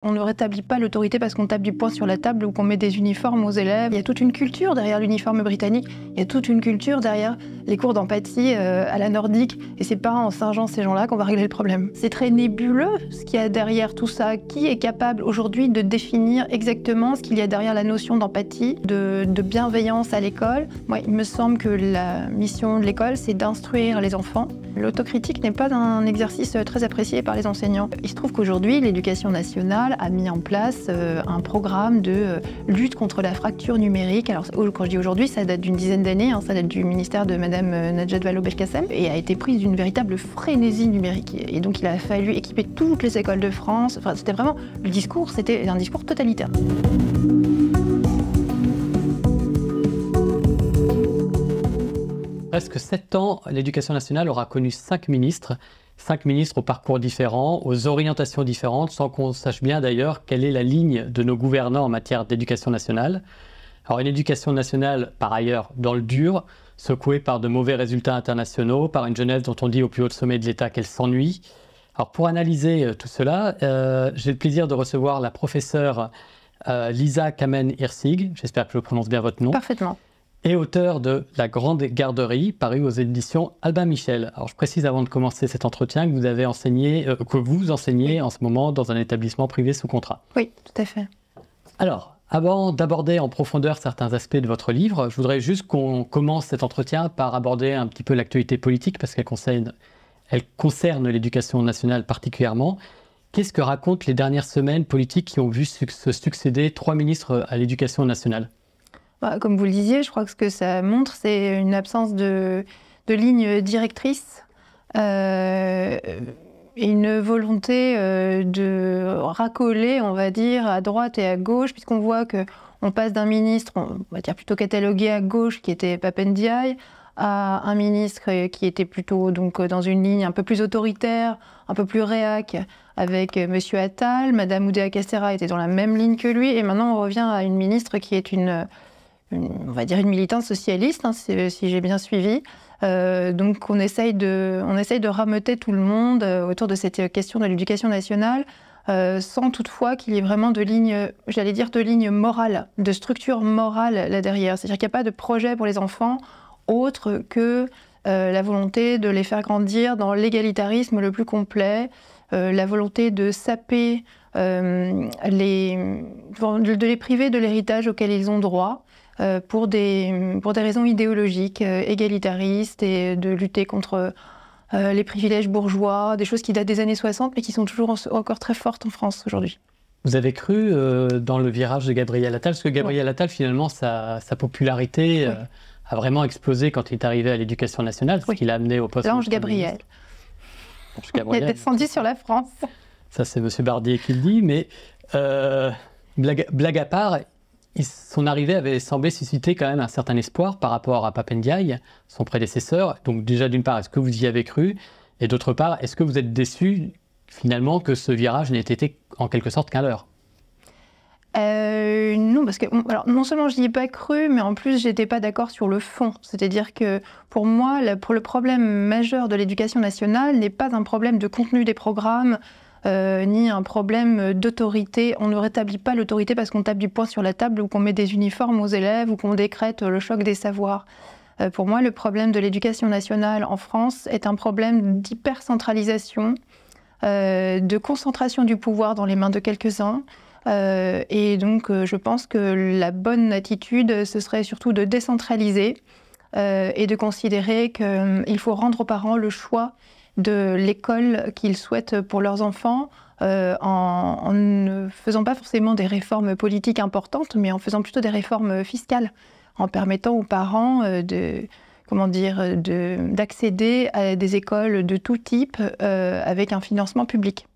On ne rétablit pas l'autorité parce qu'on tape du poing sur la table ou qu'on met des uniformes aux élèves. Il y a toute une culture derrière l'uniforme britannique. Il y a toute une culture derrière les cours d'empathie à la nordique. Et c'est pas en singeant ces gens-là qu'on va régler le problème. C'est très nébuleux ce qu'il y a derrière tout ça. Qui est capable aujourd'hui de définir exactement ce qu'il y a derrière la notion d'empathie, de bienveillance à l'école? Moi, il me semble que la mission de l'école, c'est d'instruire les enfants. L'autocritique n'est pas un exercice très apprécié par les enseignants. Il se trouve qu'aujourd'hui, l'éducation nationale a mis en place un programme de lutte contre la fracture numérique. Alors, quand je dis aujourd'hui, ça date d'une dizaine d'années, ça date du ministère de Madame Najat Vallaud-Belkacem et a été prise d'une véritable frénésie numérique. Et donc, il a fallu équiper toutes les écoles de France. Enfin, c'était vraiment, le discours, c'était un discours totalitaire. Presque 7 ans, l'éducation nationale aura connu 5 ministres au parcours différents, aux orientations différentes, sans qu'on sache bien d'ailleurs quelle est la ligne de nos gouvernants en matière d'éducation nationale. Alors une éducation nationale, par ailleurs, dans le dur, secouée par de mauvais résultats internationaux, par une jeunesse dont on dit au plus haut sommet de l'État qu'elle s'ennuie. Alors pour analyser tout cela, j'ai le plaisir de recevoir la professeure Lisa Kamen-Hirsig, j'espère que je prononce bien votre nom. Parfaitement. Et auteur de La Grande Garderie, paru aux éditions Albin Michel. Alors je précise avant de commencer cet entretien que vous enseignez en ce moment dans un établissement privé sous contrat. Oui, tout à fait. Alors, avant d'aborder en profondeur certains aspects de votre livre, je voudrais juste qu'on commence cet entretien par aborder un petit peu l'actualité politique, parce qu'elle concerne l'éducation nationale particulièrement. Qu'est-ce que racontent les dernières semaines politiques qui ont vu se succéder 3 ministres à l'éducation nationale ? Comme vous le disiez, je crois que ce que ça montre, c'est une absence de ligne directrice et une volonté de racoler, on va dire, à droite et à gauche, puisqu'on voit qu'on passe d'un ministre, on va dire plutôt catalogué à gauche, qui était Pape Ndiaye, à un ministre qui était plutôt donc, dans une ligne un peu plus autoritaire, un peu plus réac, avec M. Attal. Madame Oudéa Castéra était dans la même ligne que lui, et maintenant on revient à une ministre qui est on va dire une militante socialiste, si j'ai bien suivi. Donc on essaye de rameuter tout le monde autour de cette question de l'éducation nationale, sans toutefois qu'il y ait vraiment de ligne, j'allais dire de ligne morale, de structure morale là derrière. C'est-à-dire qu'il n'y a pas de projet pour les enfants autre que la volonté de les faire grandir dans l'égalitarisme le plus complet, la volonté de saper, de les priver de l'héritage auquel ils ont droit, pour des raisons idéologiques, égalitaristes, et de lutter contre les privilèges bourgeois, des choses qui datent des années 60 mais qui sont toujours encore très fortes en France aujourd'hui. Vous avez cru dans le virage de Gabriel Attal, parce que Gabriel Attal, finalement, sa popularité a vraiment explosé quand il est arrivé à l'éducation nationale, ce qui l'a amené au poste L'ange Gabriel. Il est descendu sur la France. Ça, c'est M. Bardier qui le dit, mais blague à part, son arrivée avait semblé susciter quand même un certain espoir par rapport à Pape Ndiaye, son prédécesseur. Donc déjà, d'une part, est-ce que vous y avez cru? Et d'autre part, est-ce que vous êtes déçu, finalement, que ce virage n'ait été en quelque sorte qu'un leurre? Non, parce que alors, non seulement je n'y ai pas cru, mais en plus, je n'étais pas d'accord sur le fond. C'est-à-dire que, pour moi, pour le problème majeur de l'éducation nationale n'est pas un problème de contenu des programmes, ni un problème d'autorité. On ne rétablit pas l'autorité parce qu'on tape du poing sur la table ou qu'on met des uniformes aux élèves ou qu'on décrète le choc des savoirs. Pour moi, le problème de l'éducation nationale en France est un problème d'hypercentralisation, de concentration du pouvoir dans les mains de quelques-uns. Et donc, je pense que la bonne attitude, ce serait surtout de décentraliser et de considérer qu'il faut rendre aux parents le choix de l'école qu'ils souhaitent pour leurs enfants, en ne faisant pas forcément des réformes politiques importantes, mais en faisant plutôt des réformes fiscales, en permettant aux parents d'accéder à des écoles de tout type avec un financement public.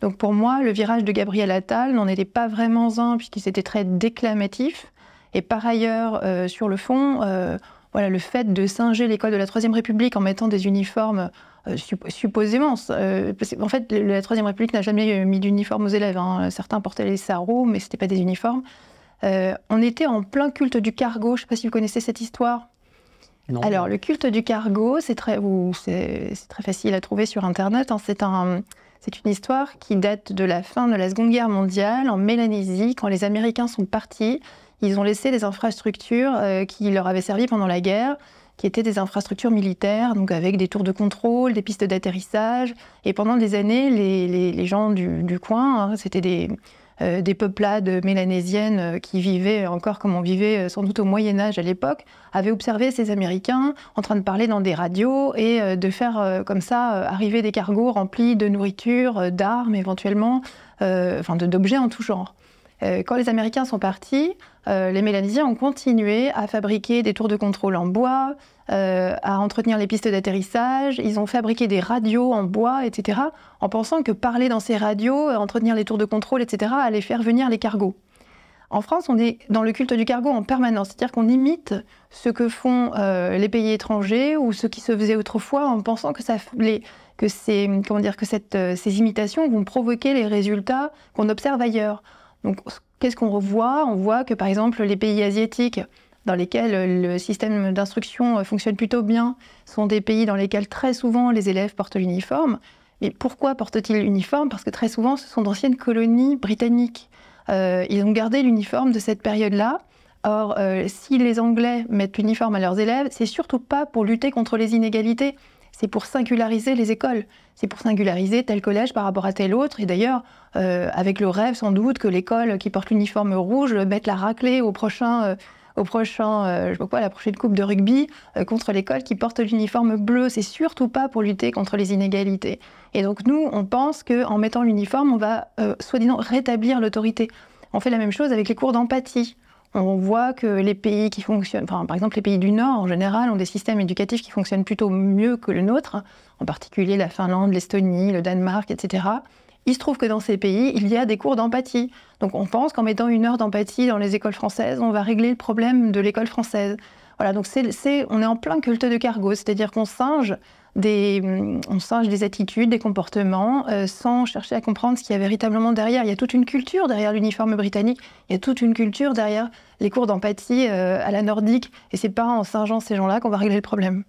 Donc pour moi, le virage de Gabriel Attal n'en était pas vraiment un, puisqu'il était très déclamatif. Et par ailleurs, sur le fond, le fait de singer l'école de la Troisième République en mettant des uniformes, supposément, parce qu'en fait, la Troisième République n'a jamais mis d'uniforme aux élèves. Certains portaient les sarraux, mais ce n'était pas des uniformes. On était en plein culte du cargo, je ne sais pas si vous connaissez cette histoire. Non. Alors, le culte du cargo, c'est très facile à trouver sur Internet. C'est une histoire qui date de la fin de la Seconde Guerre mondiale, en Mélanésie, quand les Américains sont partis. Ils ont laissé des infrastructures qui leur avaient servi pendant la guerre, qui étaient des infrastructures militaires, donc avec des tours de contrôle, des pistes d'atterrissage. Et pendant des années, les gens du coin, hein, c'était des peuplades mélanésiennes qui vivaient encore comme on vivait sans doute au Moyen-Âge à l'époque, avaient observé ces Américains en train de parler dans des radios et de faire comme ça arriver des cargos remplis de nourriture, d'armes éventuellement, d'objets en tout genre. Quand les Américains sont partis, les Mélanésiens ont continué à fabriquer des tours de contrôle en bois, à entretenir les pistes d'atterrissage. Ils ont fabriqué des radios en bois, etc., en pensant que parler dans ces radios, entretenir les tours de contrôle, etc., allait faire venir les cargos. En France, on est dans le culte du cargo en permanence, c'est-à-dire qu'on imite ce que font les pays étrangers ou ce qui se faisait autrefois en pensant que ces imitations vont provoquer les résultats qu'on observe ailleurs. Donc, qu'est-ce qu'on revoit ? On voit que, par exemple, les pays asiatiques, dans lesquels le système d'instruction fonctionne plutôt bien, sont des pays dans lesquels très souvent les élèves portent l'uniforme. Mais pourquoi portent-ils l'uniforme ? Parce que très souvent, ce sont d'anciennes colonies britanniques. Ils ont gardé l'uniforme de cette période-là. Or, si les Anglais mettent l'uniforme à leurs élèves, c'est surtout pas pour lutter contre les inégalités. C'est pour singulariser les écoles. C'est pour singulariser tel collège par rapport à tel autre. Et d'ailleurs, avec le rêve sans doute que l'école qui porte l'uniforme rouge mette la raclée la prochaine coupe de rugby contre l'école qui porte l'uniforme bleu. C'est surtout pas pour lutter contre les inégalités. Et donc nous, on pense qu'en mettant l'uniforme, on va soi-disant rétablir l'autorité. On fait la même chose avec les cours d'empathie. On voit que les pays qui fonctionnent, par exemple les pays du Nord en général, ont des systèmes éducatifs qui fonctionnent plutôt mieux que le nôtre, en particulier la Finlande, l'Estonie, le Danemark, etc. Il se trouve que dans ces pays, il y a des cours d'empathie. Donc on pense qu'en mettant 1 heure d'empathie dans les écoles françaises, on va régler le problème de l'école française. Voilà, donc on est en plein culte de cargo, c'est-à-dire qu'on singe des attitudes, des comportements, sans chercher à comprendre ce qu'il y a véritablement derrière. Il y a toute une culture derrière l'uniforme britannique, il y a toute une culture derrière les cours d'empathie à la nordique, et c'est pas en singeant ces gens-là qu'on va régler le problème.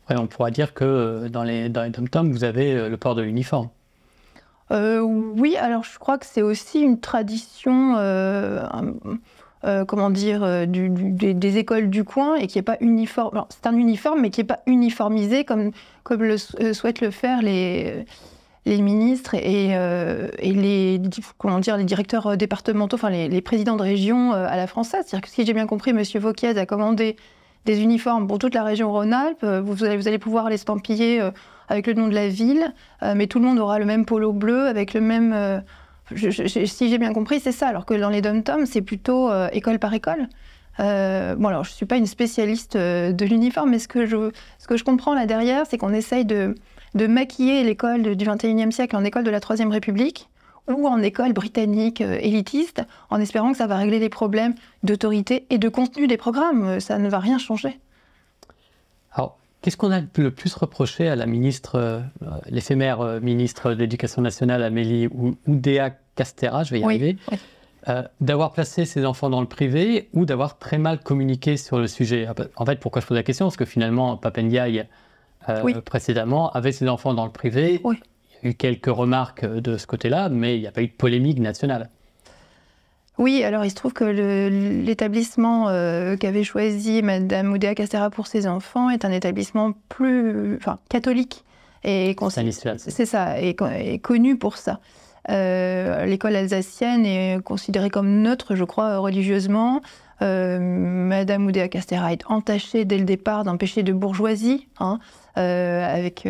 Ouais, on pourra dire que dans les dom-toms, vous avez le port de l'uniforme. Oui, alors je crois que c'est aussi une tradition, des écoles du coin et qui n'est pas uniforme. Alors, c'est un uniforme, mais qui n'est pas uniformisé comme souhaitent le faire les ministres et les directeurs départementaux, enfin les présidents de région à la française. C'est-à-dire que si j'ai bien compris, M. Wauquiez a commandé des uniformes pour toute la région Rhône-Alpes. Vous allez pouvoir l'estampiller avec le nom de la ville, mais tout le monde aura le même polo bleu avec le même... si j'ai bien compris, c'est ça. Alors que dans les dom-toms, c'est plutôt école par école. Alors je ne suis pas une spécialiste de l'uniforme, mais ce que je comprends là derrière, c'est qu'on essaye de maquiller l'école du XXIe siècle en école de la Troisième République ou en école britannique élitiste, en espérant que ça va régler les problèmes d'autorité et de contenu des programmes. Ça ne va rien changer. Alors, qu'est-ce qu'on a le plus reproché à la ministre, l'éphémère ministre de l'Éducation nationale, Amélie Oudéa-Castéra, je vais y arriver, d'avoir placé ses enfants dans le privé ou d'avoir très mal communiqué sur le sujet? En fait, pourquoi je pose la question? Parce que finalement, Pape Ndiaye, précédemment, avait ses enfants dans le privé. Oui. Il y a eu quelques remarques de ce côté-là, mais il n'y a pas eu de polémique nationale. Oui, alors il se trouve que l'établissement qu'avait choisi Mme Oudéa-Castéra pour ses enfants est un établissement catholique. C'est ça, et connu pour ça. L'école alsacienne est considérée comme neutre, je crois, religieusement. Mme Oudéa-Castéra est entachée dès le départ d'un péché de bourgeoisie, avec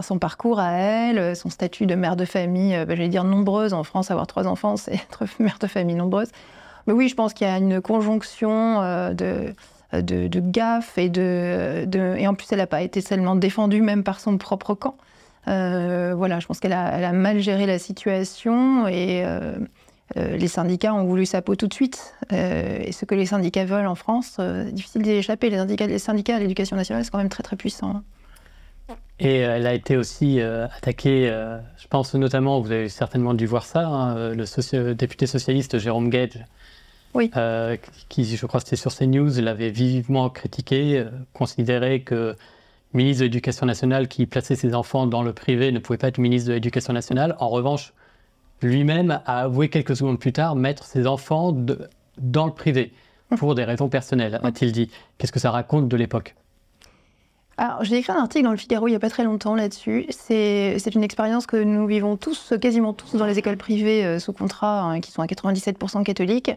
son parcours à elle, son statut de mère de famille, j'allais dire nombreuse. En France, avoir 3 enfants, c'est être mère de famille nombreuse. Mais oui, je pense qu'il y a une conjonction de gaffes et en plus, elle n'a pas été seulement défendue même par son propre camp. Je pense qu'elle a mal géré la situation et les syndicats ont voulu sa peau tout de suite. Et ce que les syndicats veulent en France, difficile d'y échapper. Les syndicats à l'éducation nationale, c'est quand même très très puissant. Et elle a été aussi attaquée, je pense notamment, vous avez certainement dû voir ça, le député socialiste Jérôme Gage, qui, je crois que c'était sur CNews, l'avait vivement critiqué, considérait que ministre de l'Éducation nationale qui plaçait ses enfants dans le privé ne pouvait pas être ministre de l'Éducation nationale. En revanche, lui-même a avoué quelques secondes plus tard mettre ses enfants dans le privé pour des raisons personnelles, a-t-il dit. Qu'est-ce que ça raconte de l'époque ? Alors, j'ai écrit un article dans le Figaro il n'y a pas très longtemps là-dessus. C'est une expérience que nous vivons tous, quasiment tous, dans les écoles privées sous contrat, hein, qui sont à 97% catholiques.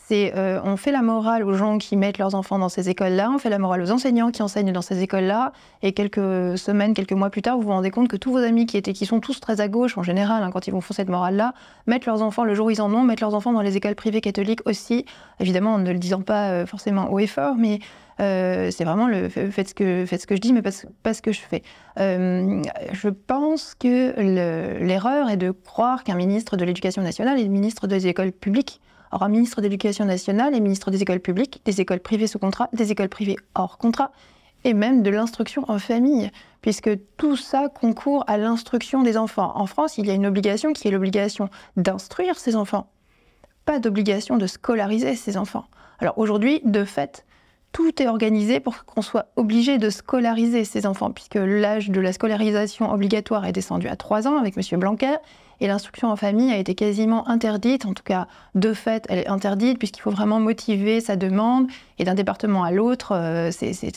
On fait la morale aux gens qui mettent leurs enfants dans ces écoles-là, on fait la morale aux enseignants qui enseignent dans ces écoles-là, et quelques semaines, quelques mois plus tard, vous vous rendez compte que tous vos amis qui sont tous très à gauche en général, hein, quand ils font cette morale-là, mettent leurs enfants, le jour où ils en ont, mettent leurs enfants dans les écoles privées catholiques aussi, évidemment en ne le disant pas forcément haut et fort, mais c'est vraiment faites ce que je dis, mais pas ce que je fais. Je pense que l'erreur est de croire qu'un ministre de l'Éducation nationale est ministre des écoles publiques. Or, un ministre de l'Éducation nationale est ministre des écoles publiques, des écoles privées sous contrat, des écoles privées hors contrat, et même de l'instruction en famille, puisque tout ça concourt à l'instruction des enfants. En France, il y a une obligation qui est l'obligation d'instruire ses enfants, pas d'obligation de scolariser ses enfants. Alors aujourd'hui, de fait, tout est organisé pour qu'on soit obligé de scolariser ses enfants, puisque l'âge de la scolarisation obligatoire est descendu à 3 ans avec M. Blanquer, et l'instruction en famille a été quasiment interdite, en tout cas de fait elle est interdite, puisqu'il faut vraiment motiver sa demande, et d'un département à l'autre,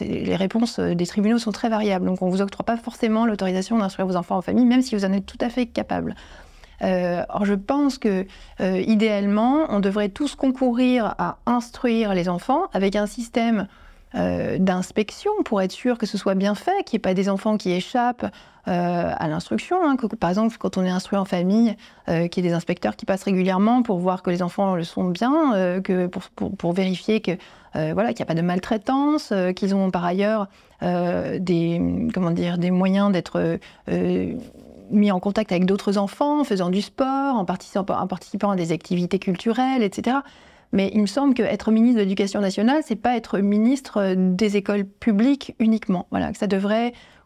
les réponses des tribunaux sont très variables, donc on ne vous octroie pas forcément l'autorisation d'instruire vos enfants en famille, même si vous en êtes tout à fait capable. Or, je pense que, idéalement, on devrait tous concourir à instruire les enfants avec un système d'inspection pour être sûr que ce soit bien fait, qu'il n'y ait pas des enfants qui échappent à l'instruction. Hein, par exemple, quand on est instruit en famille, qu'il y ait des inspecteurs qui passent régulièrement pour voir que les enfants le sont bien, pour vérifier que, voilà, qu'il n'y a pas de maltraitance, qu'ils ont par ailleurs des moyens d'être mis en contact avec d'autres enfants, en faisant du sport, en participant à des activités culturelles, etc. Mais il me semble qu'être ministre de l'Éducation nationale, c'est pas être ministre des écoles publiques uniquement. Voilà,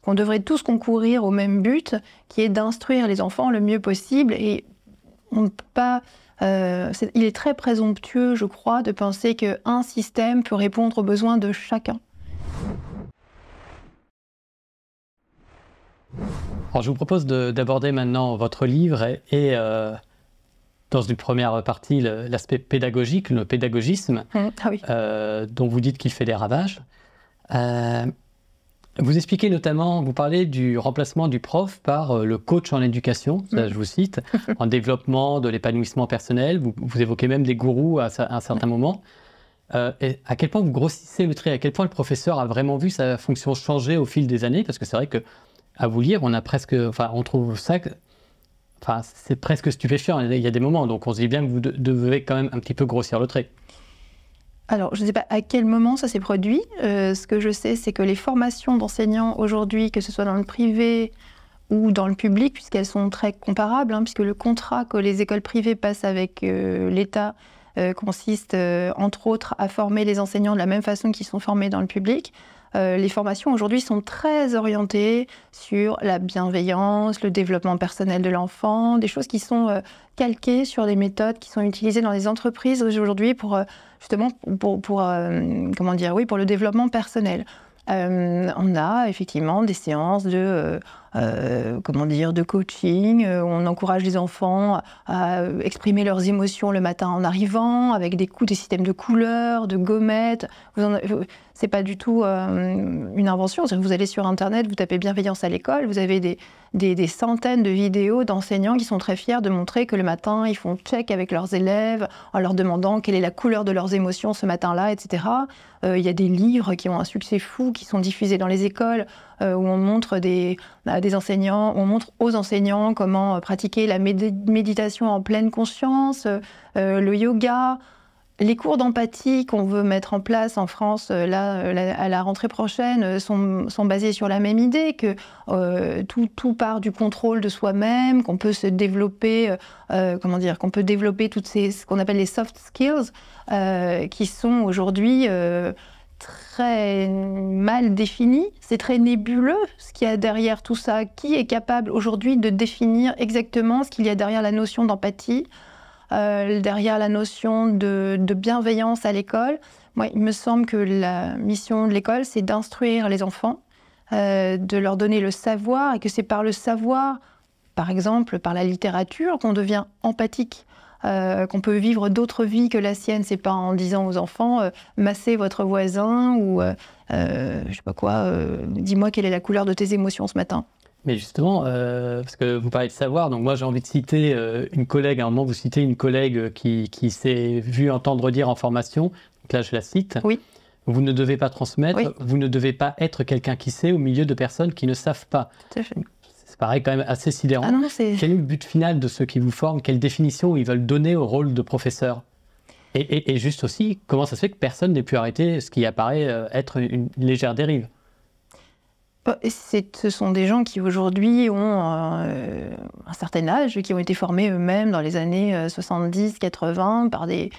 qu'on devrait tous concourir au même but, qui est d'instruire les enfants le mieux possible. Et on ne peut pas... il est très présomptueux, je crois, de penser qu'un système peut répondre aux besoins de chacun. Alors, je vous propose d'aborder maintenant votre livre et dans une première partie, l'aspect pédagogique, le pédagogisme, dont vous dites qu'il fait des ravages. Vous expliquez notamment, vous parlez du remplacement du prof par le coach en éducation, ça, je vous cite, en développement de l'épanouissement personnel. Vous évoquez même des gourous à un certain moment. Et à quel point vous grossissez le trait, à quel point le professeur a vraiment vu sa fonction changer au fil des années, parce que c'est vrai que à vous lire, on trouve ça, c'est presque stupéfiant. Il y a des moments, donc on se dit bien que vous devez quand même un petit peu grossir le trait. Alors, je ne sais pas à quel moment ça s'est produit. Ce que je sais, c'est que les formations d'enseignants aujourd'hui, que ce soit dans le privé ou dans le public, puisqu'elles sont très comparables, puisque le contrat que les écoles privées passent avec l'État consiste, entre autres, à former les enseignants de la même façon qu'ils sont formés dans le public. Les formations aujourd'hui sont très orientées sur la bienveillance, le développement personnel de l'enfant, des choses qui sont calquées sur des méthodes qui sont utilisées dans les entreprises aujourd'hui pour le développement personnel. On a effectivement des séances de coaching, où on encourage les enfants à exprimer leurs émotions le matin en arrivant, avec des systèmes de couleurs, de gommettes. C'est pas du tout une invention. Vous allez sur Internet, vous tapez bienveillance à l'école, vous avez des centaines de vidéos d'enseignants qui sont très fiers de montrer que le matin, ils font check avec leurs élèves en leur demandant quelle est la couleur de leurs émotions ce matin-là, etc. Il y a des livres qui ont un succès fou, qui sont diffusés dans les écoles, où on montre on montre aux enseignants comment pratiquer la méditation en pleine conscience, le yoga. Les cours d'empathie qu'on veut mettre en place en France, à la rentrée prochaine, sont basés sur la même idée, que tout part du contrôle de soi-même, qu'on peut se développer, qu'on peut développer toutes ce qu'on appelle les soft skills, qui sont aujourd'hui très mal définies. C'est très nébuleux ce qu'il y a derrière tout ça. Qui est capable aujourd'hui de définir exactement ce qu'il y a derrière la notion d'empathie, derrière la notion de bienveillance à l'école? Moi, il me semble que la mission de l'école, c'est d'instruire les enfants, de leur donner le savoir, et que c'est par le savoir, par exemple par la littérature, qu'on devient empathique, qu'on peut vivre d'autres vies que la sienne. C'est pas en disant aux enfants massez votre voisin ou je sais pas quoi, dis-moi quelle est la couleur de tes émotions ce matin. Mais justement, parce que vous parlez de savoir, donc moi j'ai envie de citer une collègue, à un moment vous citez une collègue qui s'est vue entendre dire en formation, donc là je la cite, oui. Vous ne devez pas transmettre, oui. Vous ne devez pas être quelqu'un qui sait au milieu de personnes qui ne savent pas. Tout à fait. Ça paraît quand même assez sidérant. Ah non, quel est le but final de ceux qui vous forment? Quelle définition ils veulent donner au rôle de professeur? Et juste aussi, comment ça se fait que personne n'ait pu arrêter ce qui apparaît être une légère dérive? Ce sont des gens qui aujourd'hui ont un certain âge, qui ont été formés eux-mêmes dans les années 70-80 par des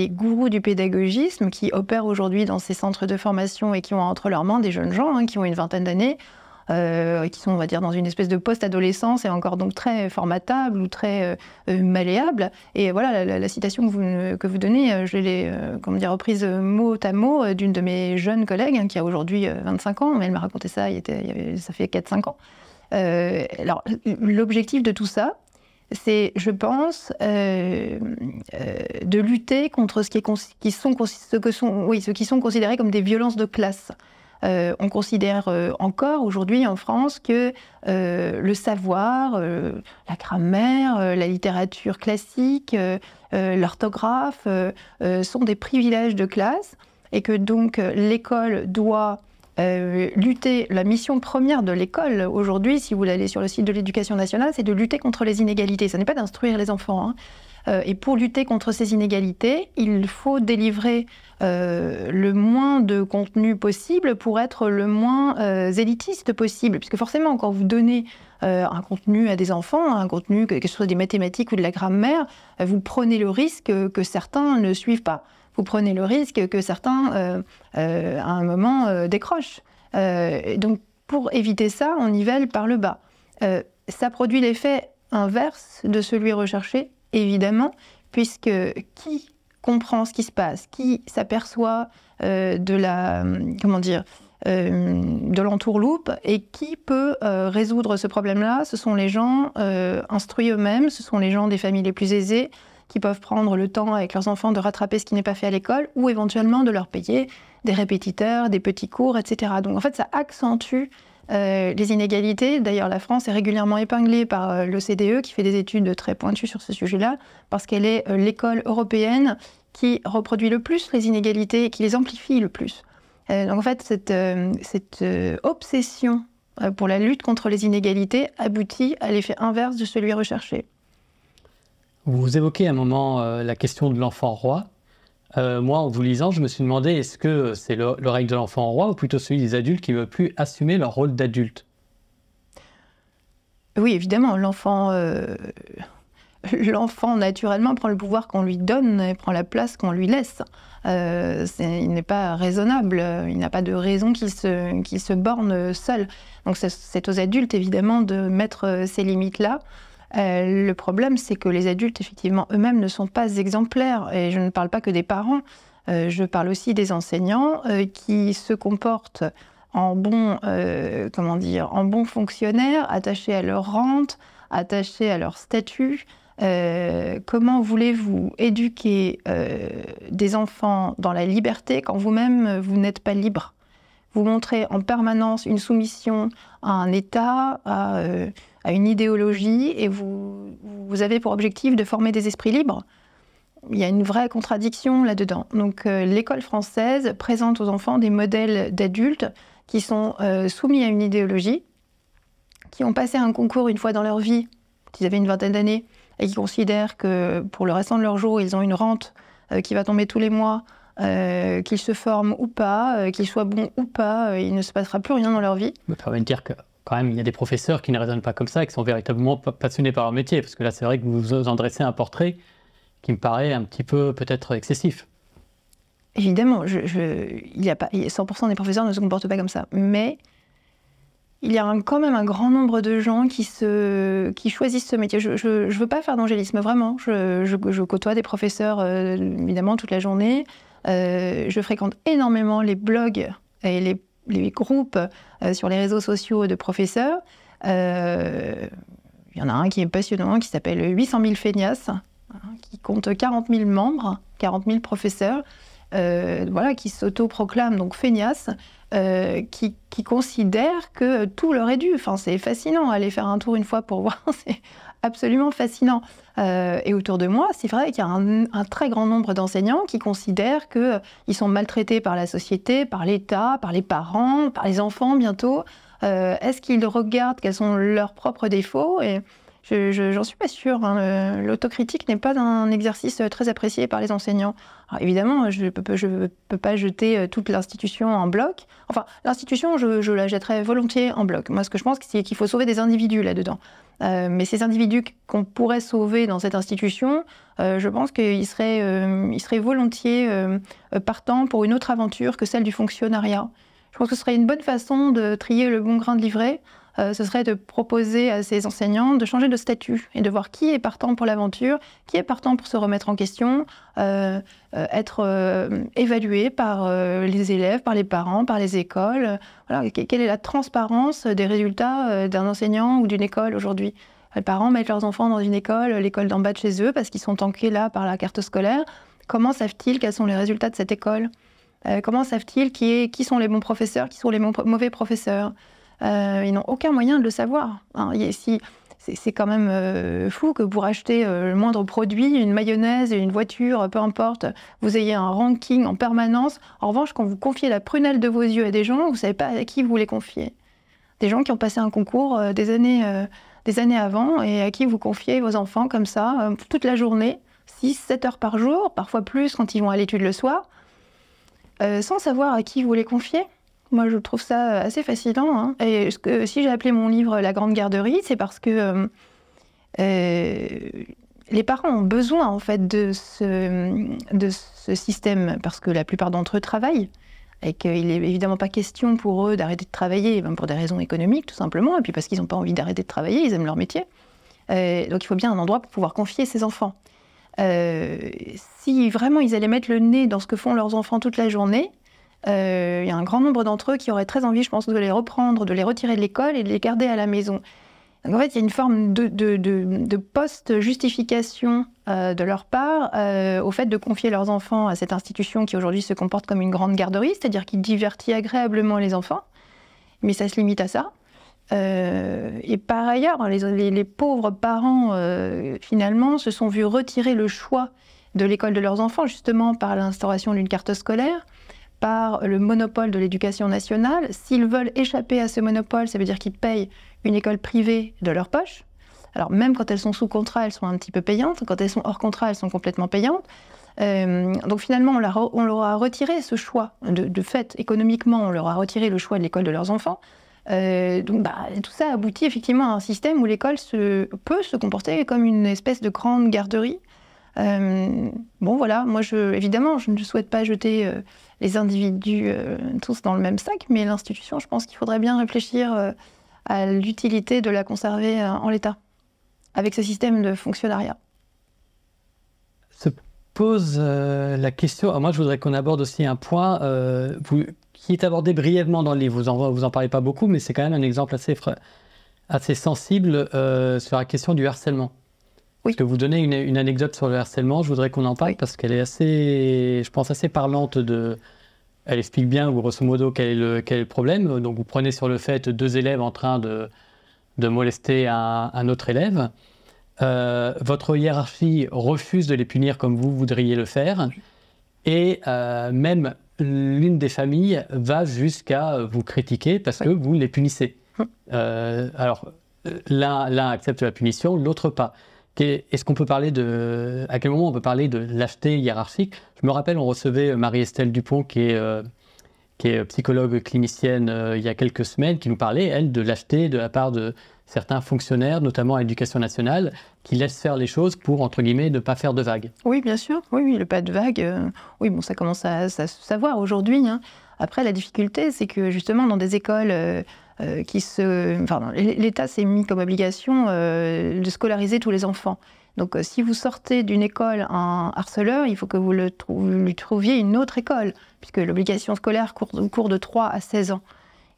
gourous du pédagogisme qui opèrent aujourd'hui dans ces centres de formation et qui ont entre leurs mains des jeunes gens qui ont une vingtaine d'années, qui sont, on va dire, dans une espèce de post-adolescence et encore donc très formatable ou très malléable. Et voilà, la citation que vous donnez, je l'ai reprise mot à mot d'une de mes jeunes collègues qui a aujourd'hui 25 ans, mais elle m'a raconté ça, ça fait 4-5 ans. Alors, l'objectif de tout ça, c'est, je pense, de lutter contre ce qui sont considérés comme des violences de classe. On considère encore aujourd'hui en France que le savoir, la grammaire, la littérature classique, l'orthographe sont des privilèges de classe et que donc l'école doit lutter. La mission première de l'école aujourd'hui, si vous allez sur le site de l'Éducation nationale, c'est de lutter contre les inégalités. Ce n'est pas d'instruire les enfants, et pour lutter contre ces inégalités, il faut délivrer le moins de contenu possible pour être le moins élitiste possible. Puisque forcément, quand vous donnez un contenu à des enfants, un contenu, que ce soit des mathématiques ou de la grammaire, vous prenez le risque que certains ne suivent pas. Vous prenez le risque que certains, à un moment, décrochent. Donc, pour éviter ça, on nivelle par le bas. Ça produit l'effet inverse de celui recherché, évidemment, puisque qui comprend ce qui se passe, qui s'aperçoit de l'entourloupe et qui peut résoudre ce problème-là, ce sont les gens instruits eux-mêmes, ce sont les gens des familles les plus aisées, qui peuvent prendre le temps avec leurs enfants de rattraper ce qui n'est pas fait à l'école ou éventuellement de leur payer des répétiteurs, des petits cours, etc. Donc en fait, ça accentue les inégalités. D'ailleurs, la France est régulièrement épinglée par l'OCDE qui fait des études très pointues sur ce sujet-là parce qu'elle est l'école européenne qui reproduit le plus les inégalités et qui les amplifie le plus. Donc en fait, cette obsession pour la lutte contre les inégalités aboutit à l'effet inverse de celui recherché. Vous évoquez à un moment la question de l'enfant roi. Moi, en vous lisant, je me suis demandé, est-ce que c'est le règne de l'enfant roi ou plutôt celui des adultes qui ne veulent plus assumer leur rôle d'adulte? Oui, évidemment, l'enfant naturellement prend le pouvoir qu'on lui donne et prend la place qu'on lui laisse. Il n'est pas raisonnable, il n'a pas de raison qu'il se borne seul. Donc c'est aux adultes, évidemment, de mettre ces limites-là. Le problème, c'est que les adultes, effectivement, eux-mêmes ne sont pas exemplaires. Et je ne parle pas que des parents, je parle aussi des enseignants qui se comportent en bons fonctionnaires, attachés à leur rente, attachés à leur statut. Comment voulez-vous éduquer des enfants dans la liberté quand vous-même, vous n'êtes pas libre? Vous montrez en permanence une soumission à un État, à une idéologie, et vous avez pour objectif de former des esprits libres. Il y a une vraie contradiction là-dedans. Donc l'école française présente aux enfants des modèles d'adultes qui sont soumis à une idéologie, qui ont passé un concours une fois dans leur vie, quand ils avaient une vingtaine d'années, et qui considèrent que pour le restant de leur jour, ils ont une rente qui va tomber tous les mois, qu'ils se forment ou pas, qu'ils soient bons ou pas, il ne se passera plus rien dans leur vie. Ça permet de dire que quand même, il y a des professeurs qui ne raisonnent pas comme ça et qui sont véritablement passionnés par leur métier. Parce que là, c'est vrai que vous en dressez un portrait qui me paraît un petit peu peut-être excessif. Évidemment, 100% des professeurs ne se comportent pas comme ça. Mais il y a quand même un grand nombre de gens qui choisissent ce métier. Je ne veux pas faire d'angélisme, vraiment. Je côtoie des professeurs, évidemment, toute la journée. Je fréquente énormément les blogs et les groupes sur les réseaux sociaux de professeurs. Il y en a un qui est passionnant, qui s'appelle 800 000 feignasses, qui compte 40 000 membres, 40 000 professeurs, voilà, qui s'autoproclament donc feignasses, qui considèrent que tout leur est dû. Enfin, c'est fascinant, aller faire un tour une fois pour voir, c'est absolument fascinant. Et autour de moi, c'est vrai qu'il y a un très grand nombre d'enseignants qui considèrent qu'ils sont maltraités par la société, par l'État, par les parents, par les enfants bientôt. Est-ce qu'ils regardent quels sont leurs propres défauts? Et j'en suis pas sûre. Hein. L'autocritique n'est pas un exercice très apprécié par les enseignants. Alors, évidemment, je peux pas jeter toute l'institution en bloc. Enfin, l'institution, je la jetterais volontiers en bloc. Moi, ce que je pense, c'est qu'il faut sauver des individus là-dedans. Mais ces individus qu'on pourrait sauver dans cette institution, je pense qu'ils seraient volontiers partants pour une autre aventure que celle du fonctionnariat. Je pense que ce serait une bonne façon de trier le bon grain de livret. Ce serait de proposer à ces enseignants de changer de statut et de voir qui est partant pour l'aventure, qui est partant pour se remettre en question, être évalué par les élèves, par les parents, par les écoles. Voilà, quelle est la transparence des résultats d'un enseignant ou d'une école aujourd'hui? Les parents mettent leurs enfants dans une école, l'école d'en bas de chez eux, parce qu'ils sont tankés là par la carte scolaire. Comment savent-ils quels sont les résultats de cette école? Comment savent-ils qui sont les bons professeurs, qui sont les mauvais professeurs? Ils n'ont aucun moyen de le savoir. Hein, c'est quand même fou que pour acheter le moindre produit, une mayonnaise, une voiture, peu importe, vous ayez un ranking en permanence. En revanche, quand vous confiez la prunelle de vos yeux à des gens, vous ne savez pas à qui vous les confiez. Des gens qui ont passé un concours des années avant et à qui vous confiez vos enfants comme ça, toute la journée, 6-7 heures par jour, parfois plus quand ils vont à l'étude le soir, sans savoir à qui vous les confiez. Moi, je trouve ça assez fascinant. Hein. Et si j'ai appelé mon livre « La grande garderie », c'est parce que les parents ont besoin en fait de ce système, parce que la plupart d'entre eux travaillent, et qu'il n'est évidemment pas question pour eux d'arrêter de travailler, même pour des raisons économiques tout simplement, et puis parce qu'ils n'ont pas envie d'arrêter de travailler, ils aiment leur métier. Donc il faut bien un endroit pour pouvoir confier ses enfants. Si vraiment ils allaient mettre le nez dans ce que font leurs enfants toute la journée, il y a un grand nombre d'entre eux qui auraient très envie, je pense, de les reprendre, de les retirer de l'école et de les garder à la maison. Donc en fait, il y a une forme de post-justification de leur part au fait de confier leurs enfants à cette institution qui aujourd'hui se comporte comme une grande garderie, c'est-à-dire qui divertit agréablement les enfants, mais ça se limite à ça. Et par ailleurs, les pauvres parents, finalement, se sont vus retirer le choix de l'école de leurs enfants, justement par l'instauration d'une carte scolaire, par le monopole de l'éducation nationale. S'ils veulent échapper à ce monopole, ça veut dire qu'ils payent une école privée de leur poche. Alors même quand elles sont sous contrat, elles sont un petit peu payantes. Quand elles sont hors contrat, elles sont complètement payantes. Donc finalement, on leur a retiré ce choix. De fait, économiquement, on leur a retiré le choix de l'école de leurs enfants. Donc tout ça aboutit effectivement à un système où l'école peut se comporter comme une espèce de grande garderie. Bon voilà, moi évidemment je ne souhaite pas jeter les individus tous dans le même sac, mais l'institution, je pense qu'il faudrait bien réfléchir à l'utilité de la conserver en l'état, avec ce système de fonctionnariat. Se pose la question, alors moi je voudrais qu'on aborde aussi un point qui est abordé brièvement dans le livre, vous en parlez pas beaucoup, mais c'est quand même un exemple assez sensible sur la question du harcèlement. Oui. Parce que vous donnez une anecdote sur le harcèlement, je voudrais qu'on en parle parce qu'elle est assez, je pense, assez parlante. Elle explique bien, grosso modo, quel est le problème. Donc vous prenez sur le fait 2 élèves en train de molester un autre élève. Votre hiérarchie refuse de les punir comme vous voudriez le faire. Et même l'une des familles va jusqu'à vous critiquer parce que vous les punissez. Alors, l'un accepte la punition, l'autre pas. Est-ce qu'on peut parler à quel moment on peut parler de lâcheté hiérarchique? Je me rappelle, on recevait Marie-Estelle Dupont, qui est psychologue clinicienne il y a quelques semaines, qui nous parlait, elle, de lâcheté de la part de certains fonctionnaires, notamment à l'Éducation nationale, qui laissent faire les choses pour, entre guillemets, ne pas faire de vagues. Oui, bien sûr. Oui, le pas de vagues, oui, bon, ça commence à se savoir aujourd'hui. Hein. Après, la difficulté, c'est que justement, dans des écoles l'État s'est mis comme obligation de scolariser tous les enfants. Donc si vous sortez d'une école un harceleur, il faut que vous lui trouviez une autre école, puisque l'obligation scolaire court de 3 à 16 ans.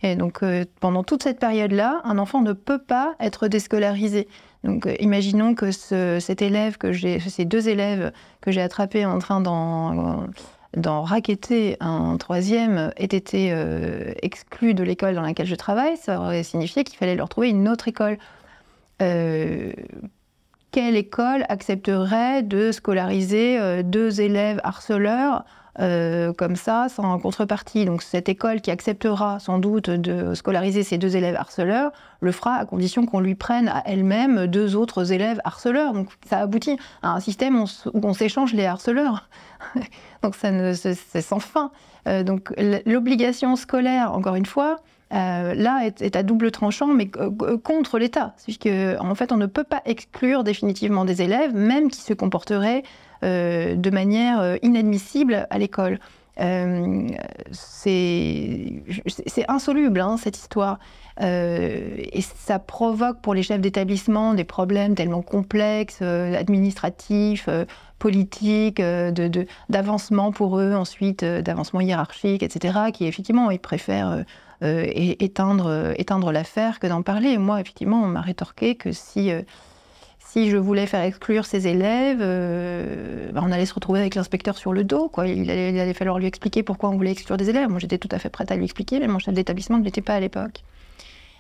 Et donc pendant toute cette période-là, un enfant ne peut pas être déscolarisé. Donc imaginons que ces 2 élèves que j'ai attrapés en train d'en racketter un 3e aient été exclus de l'école dans laquelle je travaille, ça aurait signifié qu'il fallait leur trouver une autre école. Quelle école accepterait de scolariser 2 élèves harceleurs comme ça, sans contrepartie? Donc cette école qui acceptera sans doute de scolariser ces 2 élèves harceleurs le fera à condition qu'on lui prenne à elle-même 2 autres élèves harceleurs. Donc ça aboutit à un système où on s'échange les harceleurs. Donc c'est sans fin. Donc l'obligation scolaire, encore une fois, là est à double tranchant, mais contre l'État. En fait, on ne peut pas exclure définitivement des élèves, même qui se comporteraient de manière inadmissible à l'école. C'est insoluble, hein, cette histoire. Et ça provoque pour les chefs d'établissement des problèmes tellement complexes, administratifs, politiques, d'avancement pour eux, ensuite d'avancement hiérarchique, etc., qui effectivement, ils préfèrent éteindre l'affaire que d'en parler. Et moi, effectivement, on m'a rétorqué que si je voulais faire exclure ces élèves, on allait se retrouver avec l'inspecteur sur le dos, quoi. Il allait falloir lui expliquer pourquoi on voulait exclure des élèves. Moi, j'étais tout à fait prête à lui expliquer, mais mon chef d'établissement ne l'était pas à l'époque.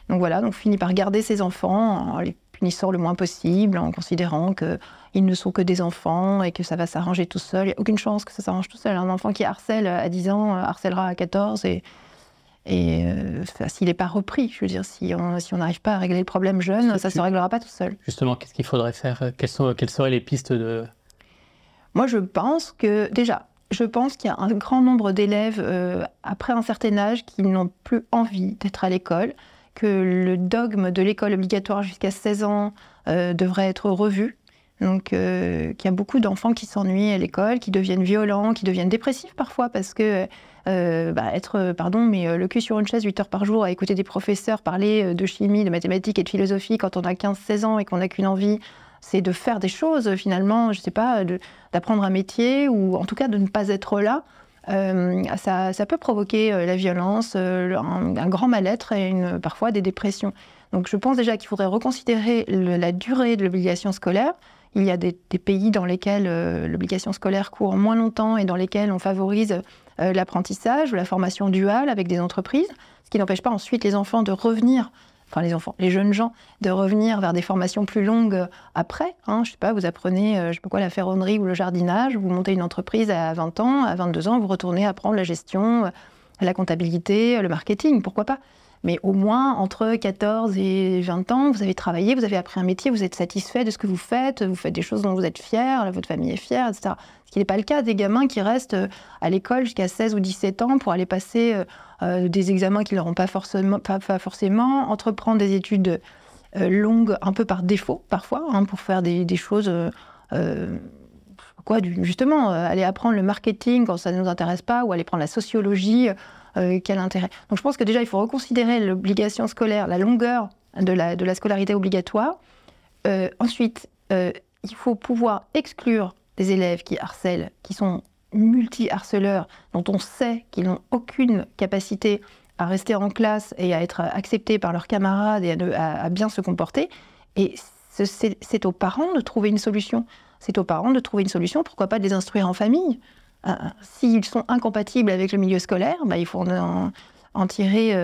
Donc voilà, on finit par garder ces enfants en les punissant le moins possible, en considérant qu'ils ne sont que des enfants et que ça va s'arranger tout seul. Il n'y a aucune chance que ça s'arrange tout seul. Un enfant qui harcèle à 10 ans harcèlera à 14 s'il n'est pas repris, je veux dire, si on n'arrive pas à régler le problème jeune, ça ne se réglera pas tout seul. Justement, qu'est-ce qu'il faudrait faire? Quelles seraient les pistes de... Moi, je pense qu'il y a un grand nombre d'élèves, après un certain âge, qui n'ont plus envie d'être à l'école, que le dogme de l'école obligatoire jusqu'à 16 ans devrait être revu. Donc, qu'il y a beaucoup d'enfants qui s'ennuient à l'école, qui deviennent violents, qui deviennent dépressifs parfois, parce que le cul sur une chaise 8 heures par jour à écouter des professeurs parler de chimie, de mathématiques et de philosophie quand on a 15-16 ans et qu'on n'a qu'une envie, c'est de faire des choses finalement, je sais pas, d'apprendre un métier ou en tout cas de ne pas être là. Ça peut provoquer la violence, un grand mal-être et parfois des dépressions. Donc je pense déjà qu'il faudrait reconsidérer la durée de l'obligation scolaire. Il y a des pays dans lesquels l'obligation scolaire court moins longtemps et dans lesquels on favorise l'apprentissage ou la formation duale avec des entreprises, ce qui n'empêche pas ensuite les enfants de revenir, les jeunes gens, de revenir vers des formations plus longues après. Hein, je sais pas, vous apprenez la ferronnerie ou le jardinage, vous montez une entreprise à 20 ans, à 22 ans, vous retournez apprendre la gestion, la comptabilité, le marketing, pourquoi pas. Mais au moins, entre 14 et 20 ans, vous avez travaillé, vous avez appris un métier, vous êtes satisfait de ce que vous faites des choses dont vous êtes fier, votre famille est fière, etc. Ce qui n'est pas le cas des gamins qui restent à l'école jusqu'à 16 ou 17 ans pour aller passer des examens qui ne leur ont pas forcément, entreprendre des études longues un peu par défaut, parfois, hein, pour faire des choses... justement, aller apprendre le marketing quand ça ne nous intéresse pas, ou aller prendre la sociologie... quel intérêt. Donc je pense que déjà, il faut reconsidérer l'obligation scolaire, la longueur de la scolarité obligatoire. Ensuite, il faut pouvoir exclure des élèves qui harcèlent, qui sont multi-harceleurs, dont on sait qu'ils n'ont aucune capacité à rester en classe et à être acceptés par leurs camarades et à bien se comporter. Et c'est aux parents de trouver une solution. C'est aux parents de trouver une solution, pourquoi pas de les instruire en famille. S'ils sont incompatibles avec le milieu scolaire, il faut en tirer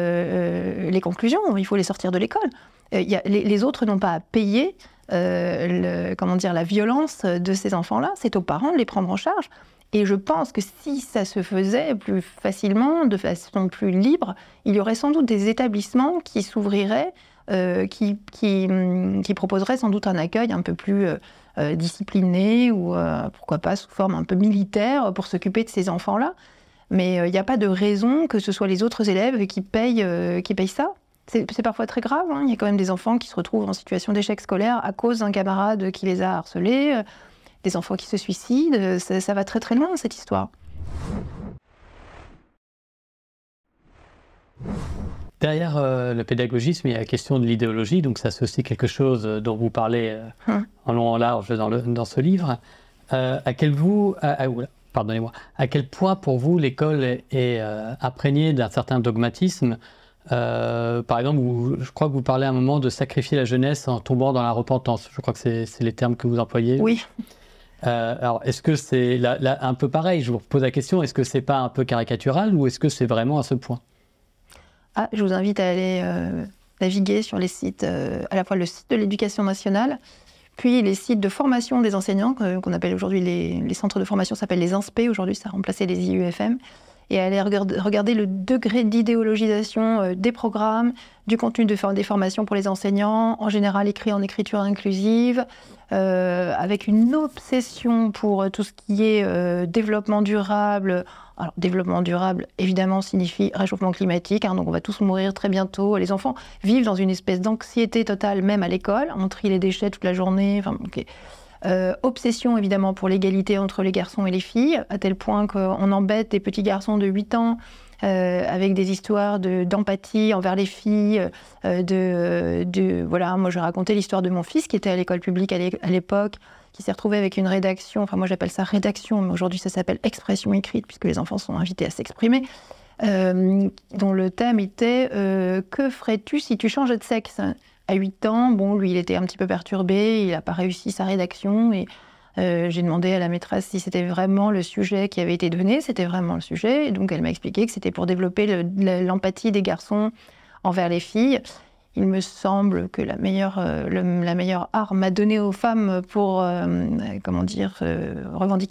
les conclusions, il faut les sortir de l'école. Les autres n'ont pas à payer la violence de ces enfants-là, c'est aux parents de les prendre en charge. Et je pense que si ça se faisait plus facilement, de façon plus libre, il y aurait sans doute des établissements qui s'ouvriraient, qui proposeraient sans doute un accueil un peu plus discipliné ou pourquoi pas sous forme un peu militaire pour s'occuper de ces enfants-là. Mais il n'y a pas de raison que ce soit les autres élèves qui payent ça. C'est parfois très grave, hein. Il y a quand même des enfants qui se retrouvent en situation d'échec scolaire à cause d'un camarade qui les a harcelés, des enfants qui se suicident, ça va très très loin cette histoire. Derrière le pédagogisme, il y a la question de l'idéologie, donc ça c'est aussi quelque chose dont vous parlez en long en large dans ce livre. À quel point pour vous l'école est imprégnée d'un certain dogmatisme? Par exemple, je crois que vous parlez à un moment de sacrifier la jeunesse en tombant dans la repentance. Je crois que c'est les termes que vous employez. Oui. Alors, est-ce que c'est là, un peu pareil? Je vous pose la question, est-ce que c'est pas un peu caricatural ou est-ce que c'est vraiment à ce point? Je vous invite à aller naviguer sur les sites, à la fois le site de l'Éducation nationale, puis les sites de formation des enseignants, qu'on appelle aujourd'hui les centres de formation, s'appellent les INSPE, aujourd'hui ça a remplacé les IUFM, et aller regarder le degré d'idéologisation des programmes, du contenu des formations pour les enseignants, en général écrit en écriture inclusive, avec une obsession pour tout ce qui est développement durable. Alors, développement durable, évidemment, signifie réchauffement climatique, donc on va tous mourir très bientôt. Les enfants vivent dans une espèce d'anxiété totale, même à l'école. On trie les déchets toute la journée. Obsession, évidemment, pour l'égalité entre les garçons et les filles, à tel point qu'on embête des petits garçons de 8 ans avec des histoires d'empathie envers les filles. Voilà, moi, je racontais l'histoire de mon fils qui était à l'école publique à l'époque, qui s'est retrouvé avec une rédaction, enfin moi j'appelle ça rédaction, mais aujourd'hui ça s'appelle expression écrite, puisque les enfants sont invités à s'exprimer, dont le thème était que ferais-tu si tu changeais de sexe? À 8 ans, bon, lui il était un petit peu perturbé, il n'a pas réussi sa rédaction, et j'ai demandé à la maîtresse si c'était vraiment le sujet qui avait été donné, c'était vraiment le sujet, et donc elle m'a expliqué que c'était pour développer l'empathie des garçons envers les filles. Il me semble que la meilleure arme à donner aux femmes pour revendiquer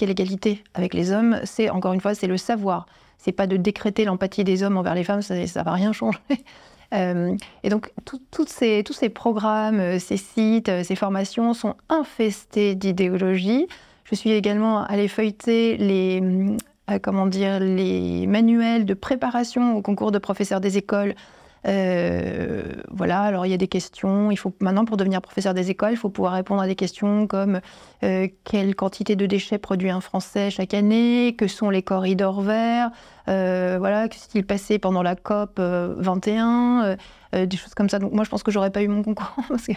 l'égalité avec les hommes, c'est, encore une fois, c'est le savoir. C'est pas de décréter l'empathie des hommes envers les femmes, ça va rien changer. Et donc, tous ces programmes, ces sites, ces formations sont infestés d'idéologie. Je suis également allée feuilleter les manuels de préparation au concours de professeurs des écoles. Voilà, alors il y a des questions. Maintenant, pour devenir professeur des écoles, il faut pouvoir répondre à des questions comme quelle quantité de déchets produit un Français chaque année, que sont les corridors verts, voilà, que s'est-il passé pendant la COP 21, des choses comme ça. Donc moi, je pense que j'aurais pas eu mon concours parce que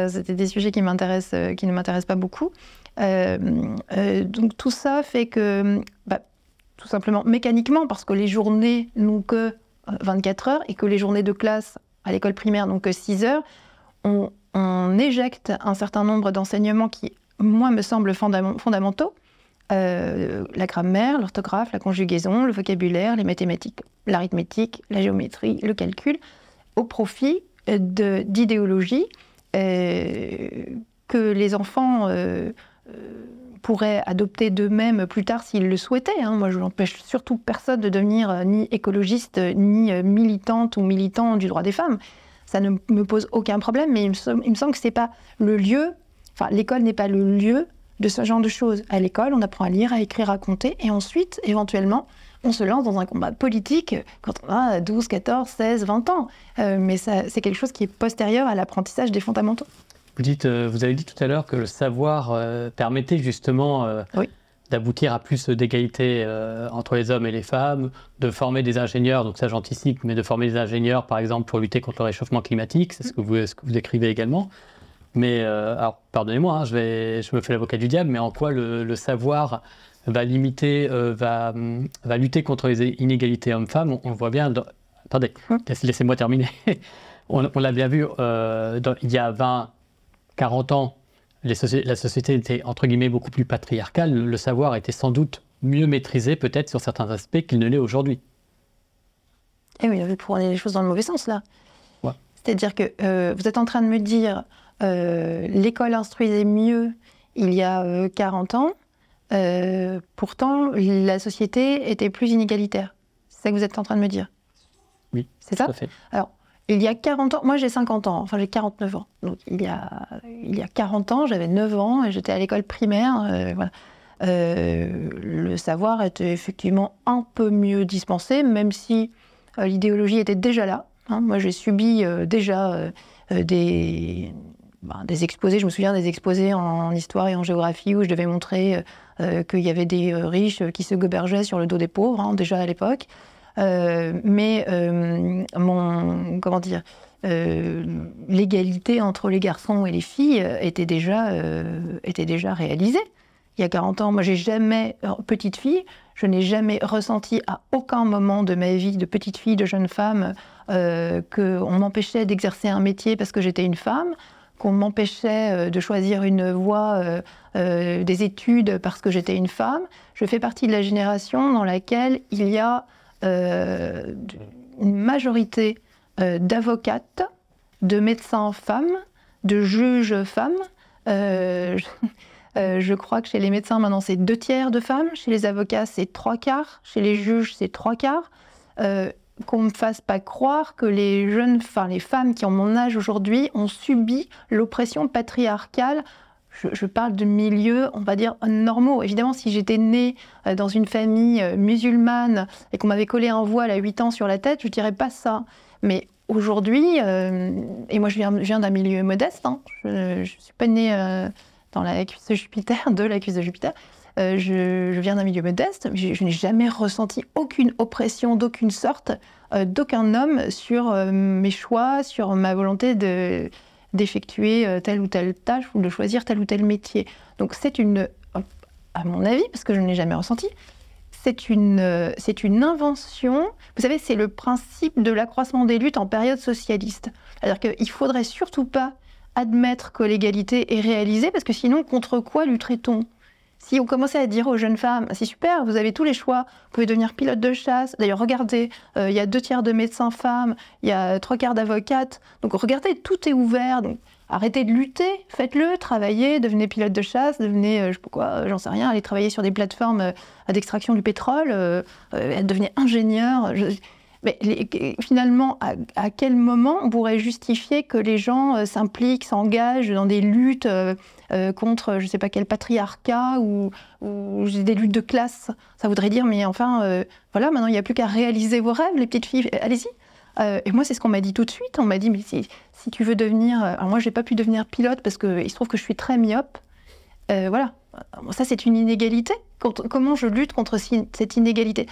c'était des sujets qui ne m'intéressent pas beaucoup. Donc tout ça fait que, tout simplement mécaniquement, parce que les journées n'ont que 24 heures et que les journées de classe à l'école primaire n'ont que 6 heures, on éjecte un certain nombre d'enseignements qui, moi, me semblent fondamentaux. La grammaire, l'orthographe, la conjugaison, le vocabulaire, les mathématiques, l'arithmétique, la géométrie, le calcul, au profit d'idéologies que les enfants pourraient adopter d'eux-mêmes plus tard s'ils le souhaitaient. Moi, je n'empêche surtout personne de devenir ni écologiste, ni militante ou militant du droit des femmes. Ça ne me pose aucun problème, mais il me semble que c'est pas le lieu, l'école n'est pas le lieu de ce genre de choses. À l'école, on apprend à lire, à écrire, à compter, et ensuite, éventuellement, on se lance dans un combat politique quand on a 12, 14, 16, 20 ans. Mais c'est quelque chose qui est postérieur à l'apprentissage des fondamentaux. Vous avez dit tout à l'heure que le savoir permettait justement oui. d'aboutir à plus d'égalité entre les hommes et les femmes, de former des ingénieurs, donc ça j'anticipe, mais de former des ingénieurs par exemple pour lutter contre le réchauffement climatique, c'est ce que vous écrivez également. Mais alors pardonnez-moi, je me fais l'avocat du diable, mais en quoi le savoir va limiter, va lutter contre les inégalités hommes-femmes? On le voit bien. Attendez, laissez-moi terminer. on l'a bien vu il y a 40 ans, la société était entre guillemets beaucoup plus patriarcale. Le savoir était sans doute mieux maîtrisé, peut-être sur certains aspects, qu'il ne l'est aujourd'hui. Eh oui, vous prenez les choses dans le mauvais sens là. Ouais. C'est-à-dire que vous êtes en train de me dire l'école instruisait mieux il y a 40 ans, pourtant la société était plus inégalitaire. C'est ça que vous êtes en train de me dire? Oui, c'est ça? Tout à fait. Alors, il y a 40 ans, moi j'ai 50 ans, enfin j'ai 49 ans. Donc il y a 40 ans, j'avais 9 ans et j'étais à l'école primaire. Voilà. Le savoir était effectivement un peu mieux dispensé, même si l'idéologie était déjà là. Moi j'ai subi déjà des exposés, je me souviens des exposés en histoire et en géographie où je devais montrer qu'il y avait des riches qui se gobergeaient sur le dos des pauvres, déjà à l'époque. comment dire, l'égalité entre les garçons et les filles était déjà réalisée. Il y a 40 ans, moi j'ai jamais, petite fille, je n'ai jamais ressenti à aucun moment de ma vie de petite fille, de jeune femme, qu'on m'empêchait d'exercer un métier parce que j'étais une femme, qu'on m'empêchait de choisir une voie des études parce que j'étais une femme. Je fais partie de la génération dans laquelle il y a une majorité d'avocates, de médecins femmes, de juges femmes. Je crois que chez les médecins, maintenant, c'est 2/3 de femmes. Chez les avocats, c'est 3/4. Chez les juges, c'est 3/4. Qu'on ne me fasse pas croire que les femmes qui ont mon âge aujourd'hui ont subi l'oppression patriarcale. Je parle de milieux, on va dire, normaux. Évidemment, si j'étais née dans une famille musulmane et qu'on m'avait collé un voile à 8 ans sur la tête, je ne dirais pas ça. Mais aujourd'hui, et moi je viens d'un milieu modeste, hein, je ne suis pas née dans la cuisse de Jupiter, je viens d'un milieu modeste, je n'ai jamais ressenti aucune oppression d'aucune sorte, d'aucun homme sur mes choix, sur ma volonté d'effectuer telle ou telle tâche ou de choisir tel ou tel métier. Donc c'est à mon avis, parce que je ne l'ai jamais ressenti, c'est une invention. Vous savez, c'est le principe de l'accroissement des luttes en période socialiste. C'est-à-dire qu'il ne faudrait surtout pas admettre que l'égalité est réalisée, parce que sinon, contre quoi lutterait-on ? Si on commençait à dire aux jeunes femmes, c'est super, vous avez tous les choix, vous pouvez devenir pilote de chasse. D'ailleurs, regardez, il y a 2/3 de médecins femmes, il y a 3/4 d'avocates. Donc regardez, tout est ouvert. Donc arrêtez de lutter, faites-le, travaillez, devenez pilote de chasse, devenez, je sais pas quoi, j'en sais rien, allez travailler sur des plateformes d'extraction du pétrole, devenez ingénieur. Mais finalement, à quel moment on pourrait justifier que les gens s'impliquent, s'engagent dans des luttes contre je ne sais pas quel patriarcat ou des luttes de classe? Ça voudrait dire, mais enfin, voilà, maintenant il n'y a plus qu'à réaliser vos rêves, les petites filles, allez-y. Et moi, c'est ce qu'on m'a dit tout de suite. On m'a dit, mais si tu veux devenir... Alors moi, je n'ai pas pu devenir pilote parce qu'il se trouve que je suis très myope. Voilà, ça c'est une inégalité. Comment je lutte contre cette inégalité?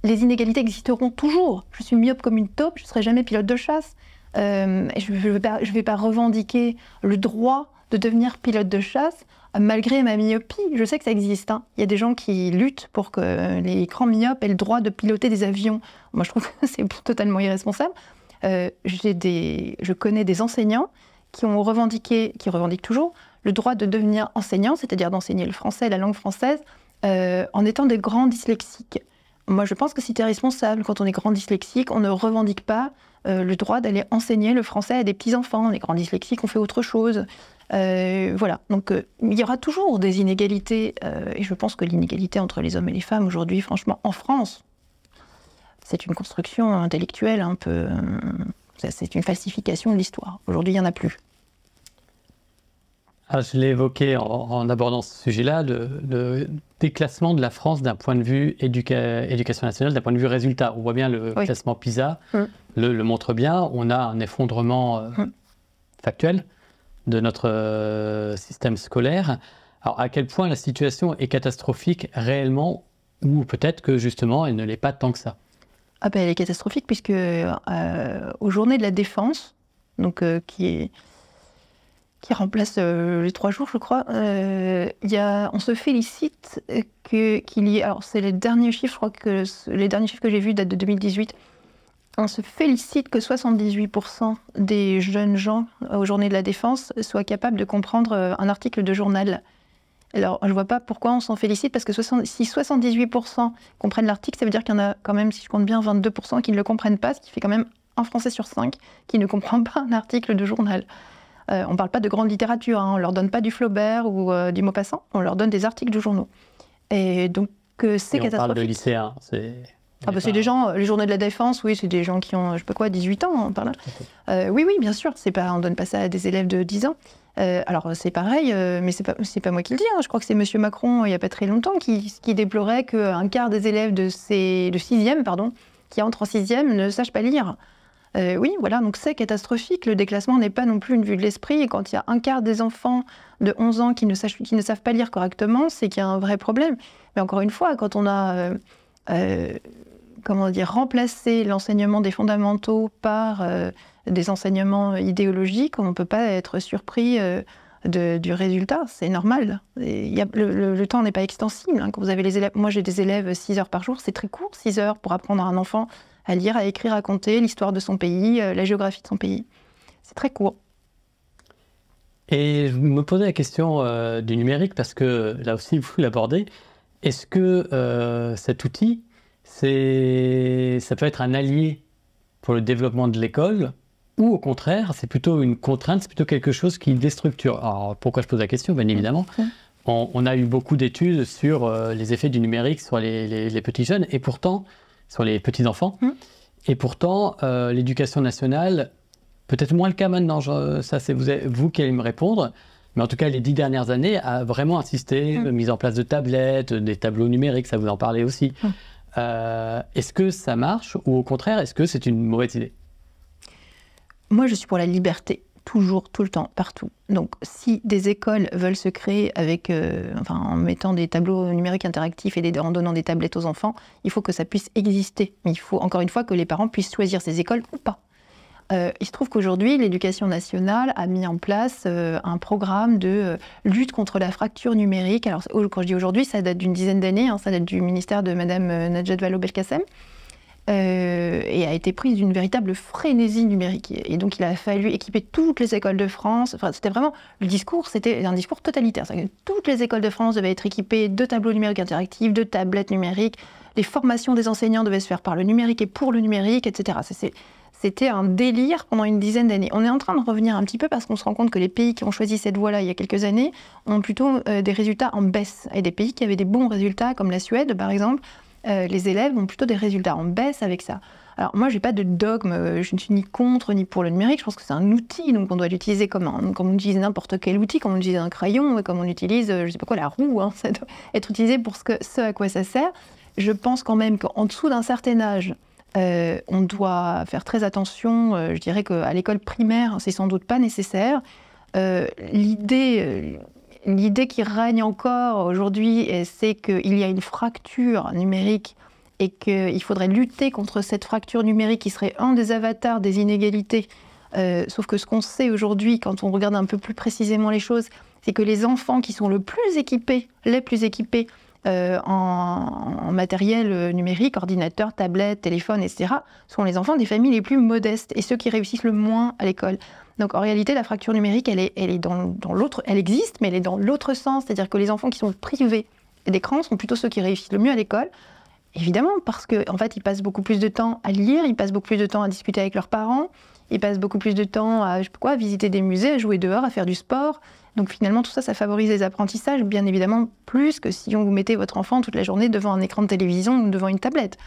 Les inégalités existeront toujours. Je suis myope comme une taupe, je ne serai jamais pilote de chasse. Et je ne vais pas revendiquer le droit de devenir pilote de chasse malgré ma myopie. Je sais que ça existe. Hein. Il y a des gens qui luttent pour que les grands myopes aient le droit de piloter des avions. Moi, je trouve que c'est totalement irresponsable. Je connais des enseignants qui revendiquent toujours le droit de devenir enseignant, c'est-à-dire d'enseigner le français, la langue française, en étant des grands dyslexiques. Moi, je pense que c'est irresponsable. Quand on est grand dyslexique, on ne revendique pas le droit d'aller enseigner le français à des petits-enfants. Les grands dyslexiques, on fait autre chose. Voilà. Donc, il y aura toujours des inégalités. Et je pense que l'inégalité entre les hommes et les femmes, aujourd'hui, franchement, en France, c'est une construction intellectuelle un peu... c'est une falsification de l'histoire. Aujourd'hui, il n'y en a plus. Ah, je l'ai évoqué en abordant ce sujet-là, le déclassement de la France d'un point de vue éducation nationale, d'un point de vue résultat. On voit bien le classement PISA, le montre bien. On a un effondrement factuel de notre système scolaire. Alors, à quel point la situation est catastrophique réellement, ou peut-être que justement, elle ne l'est pas tant que ça? Ah ben, elle est catastrophique puisque aux Journées de la Défense, donc qui remplace les 3 jours, je crois. On se félicite qu'il y ait... Alors, c'est les derniers chiffres, je crois que les derniers chiffres que j'ai vus datent de 2018. On se félicite que 78% des jeunes gens aux Journées de la Défense soient capables de comprendre un article de journal. Alors, je ne vois pas pourquoi on s'en félicite, parce que si 78% comprennent l'article, ça veut dire qu'il y en a quand même, si je compte bien, 22% qui ne le comprennent pas, ce qui fait quand même un Français sur 5 qui ne comprend pas un article de journal. On ne parle pas de grande littérature, hein, on ne leur donne pas du Flaubert ou du Maupassant, on leur donne des articles de journaux. Et donc, c'est catastrophique. On parle de lycéens, c'est des gens, les Journées de la Défense, oui, c'est des gens qui ont, je sais pas quoi, 18 ans, par là. Oui, bien sûr, on ne donne pas ça à des élèves de 10 ans. Alors, c'est pareil, mais c'est pas moi qui le dis, hein. Je crois que c'est M. Macron, il n'y a pas très longtemps, qui déplorait qu'un quart des élèves de 6e, qui entrent en 6e, ne sachent pas lire. Oui, voilà, donc c'est catastrophique. Le déclassement n'est pas non plus une vue de l'esprit. Et quand il y a un quart des enfants de 11 ans qui ne savent pas lire correctement, c'est qu'il y a un vrai problème. Mais encore une fois, quand on a comment dire, remplacer l'enseignement des fondamentaux par des enseignements idéologiques, on ne peut pas être surpris du résultat, c'est normal. Le temps n'est pas extensible. Quand vous avez les élèves, moi j'ai des élèves 6 heures par jour, c'est très court, 6 heures pour apprendre à un enfant à lire, à écrire, à compter, l'histoire de son pays, la géographie de son pays. C'est très court. Et je me posais la question du numérique, parce que là aussi vous l'abordez. Est-ce que cet outil, ça peut être un allié pour le développement de l'école, ou au contraire, c'est plutôt une contrainte, c'est plutôt quelque chose qui déstructure? Alors pourquoi je pose la question? Bien évidemment, on a eu beaucoup d'études sur les effets du numérique sur les petits jeunes, et pourtant, sur les petits enfants. Et pourtant, l'éducation nationale, peut-être moins le cas maintenant, ça c'est vous qui allez me répondre, mais en tout cas les 10 dernières années a vraiment insisté, mise en place de tablettes, des tableaux numériques, ça vous en parlez aussi. Est-ce que ça marche, ou au contraire, est-ce que c'est une mauvaise idée? Moi je suis pour la liberté, toujours, tout le temps, partout. Donc si des écoles veulent se créer avec, en mettant des tableaux numériques interactifs et en donnant des tablettes aux enfants, il faut que ça puisse exister. Mais il faut encore une fois que les parents puissent choisir ces écoles ou pas. Il se trouve qu'aujourd'hui, l'Éducation nationale a mis en place un programme de lutte contre la fracture numérique. Alors quand je dis aujourd'hui, ça date d'une dizaine d'années, ça date du ministère de Madame Najat Vallaud-Belkacem. Et a été prise d'une véritable frénésie numérique. Et donc il a fallu équiper toutes les écoles de France. Enfin, c'était vraiment, le discours, c'était un discours totalitaire. Que toutes les écoles de France devaient être équipées de tableaux numériques interactifs, de tablettes numériques. Les formations des enseignants devaient se faire par le numérique et pour le numérique, etc. C'était un délire pendant une dizaine d'années. On est en train de revenir un petit peu parce qu'on se rend compte que les pays qui ont choisi cette voie-là il y a quelques années ont plutôt des résultats en baisse. Et des pays qui avaient des bons résultats, comme la Suède par exemple, les élèves ont plutôt des résultats en baisse avec ça. Alors moi, je n'ai pas de dogme, je ne suis ni contre ni pour le numérique, je pense que c'est un outil, donc on doit l'utiliser comme on utilise n'importe quel outil, comme on utilise un crayon, comme on utilise, je ne sais pas quoi, la roue, ça doit être utilisé pour ce à quoi ça sert. Je pense quand même qu'en dessous d'un certain âge, on doit faire très attention, je dirais qu'à l'école primaire, c'est sans doute pas nécessaire. L'idée qui règne encore aujourd'hui, c'est qu'il y a une fracture numérique et qu'il faudrait lutter contre cette fracture numérique qui serait un des avatars des inégalités. Sauf que ce qu'on sait aujourd'hui, quand on regarde un peu plus précisément les choses, c'est que les enfants qui sont les plus équipés en matériel numérique, ordinateur, tablette, téléphone, etc., sont les enfants des familles les plus modestes et ceux qui réussissent le moins à l'école. Donc en réalité, la fracture numérique, elle est dans l'autre, elle existe, mais elle est dans l'autre sens, c'est-à-dire que les enfants qui sont privés d'écran sont plutôt ceux qui réussissent le mieux à l'école. Évidemment, parce qu'en fait, ils passent beaucoup plus de temps à lire, ils passent beaucoup plus de temps à discuter avec leurs parents, ils passent beaucoup plus de temps à, à visiter des musées, à jouer dehors, à faire du sport. Donc finalement, tout ça, ça favorise les apprentissages, bien évidemment, plus que si on vous mettait votre enfant toute la journée devant un écran de télévision ou devant une tablette.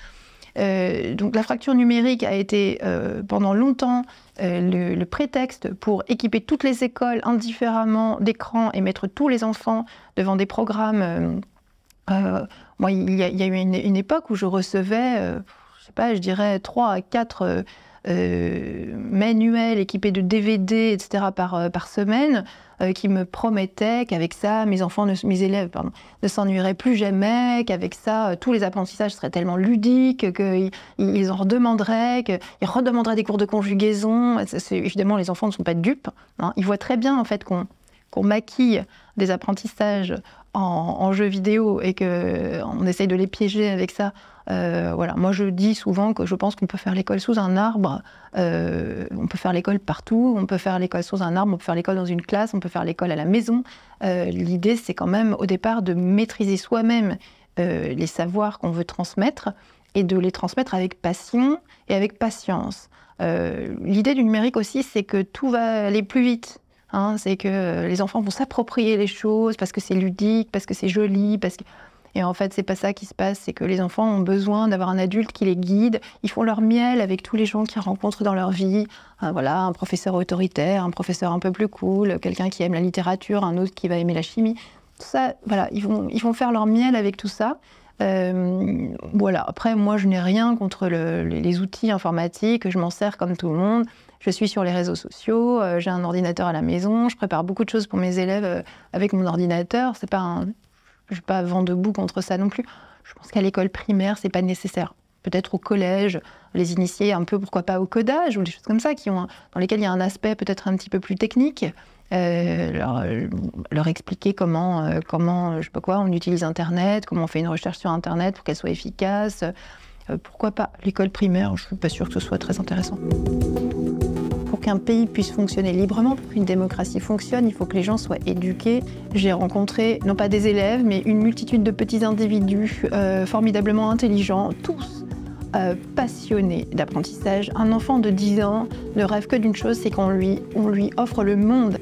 Donc la fracture numérique a été pendant longtemps le prétexte pour équiper toutes les écoles indifféremment d'écran et mettre tous les enfants devant des programmes. Moi, il y a eu une époque où je recevais, je sais pas, je dirais 3 à 4 manuels équipés de DVD, etc. par semaine, qui me promettaient qu'avec ça, mes élèves ne s'ennuieraient plus jamais, qu'avec ça, tous les apprentissages seraient tellement ludiques, qu'ils en redemanderaient, qu'ils redemanderaient des cours de conjugaison. Évidemment, les enfants ne sont pas dupes. Ils voient très bien en fait qu'on maquille des apprentissages en jeux vidéo et qu'on essaye de les piéger avec ça. Voilà. Moi, je dis souvent que je pense qu'on peut faire l'école sous un arbre, on peut faire l'école partout, on peut faire l'école sous un arbre, on peut faire l'école dans une classe, on peut faire l'école à la maison. L'idée, c'est quand même au départ de maîtriser soi-même les savoirs qu'on veut transmettre et de les transmettre avec passion et avec patience. L'idée du numérique aussi, c'est que tout va aller plus vite. C'est que les enfants vont s'approprier les choses parce que c'est ludique, parce que c'est joli, Et en fait, c'est pas ça qui se passe, c'est que les enfants ont besoin d'avoir un adulte qui les guide. Ils font leur miel avec tous les gens qu'ils rencontrent dans leur vie. Voilà, un professeur autoritaire, un professeur un peu plus cool, quelqu'un qui aime la littérature, un autre qui va aimer la chimie. Tout ça, voilà, ils vont faire leur miel avec tout ça. Voilà. Après, moi, je n'ai rien contre les outils informatiques. Je m'en sers comme tout le monde. Je suis sur les réseaux sociaux. J'ai un ordinateur à la maison. Je prépare beaucoup de choses pour mes élèves avec mon ordinateur. Je ne suis pas vent debout contre ça non plus. Je pense qu'à l'école primaire, c'est pas nécessaire. peut-être au collège, les initier un peu, pourquoi pas, au codage ou des choses comme ça, dans lesquelles il y a un aspect peut-être un petit peu plus technique. Leur expliquer comment je sais pas quoi, on utilise Internet, comment on fait une recherche sur Internet pour qu'elle soit efficace. Pourquoi pas l'école primaire, je ne suis pas sûre que ce soit très intéressant. Pour qu'un pays puisse fonctionner librement, pour qu'une démocratie fonctionne, il faut que les gens soient éduqués. J'ai rencontré, non pas des élèves, mais une multitude de petits individus formidablement intelligents, tous passionnés d'apprentissage. Un enfant de 10 ans ne rêve que d'une chose, c'est qu'on lui offre le monde.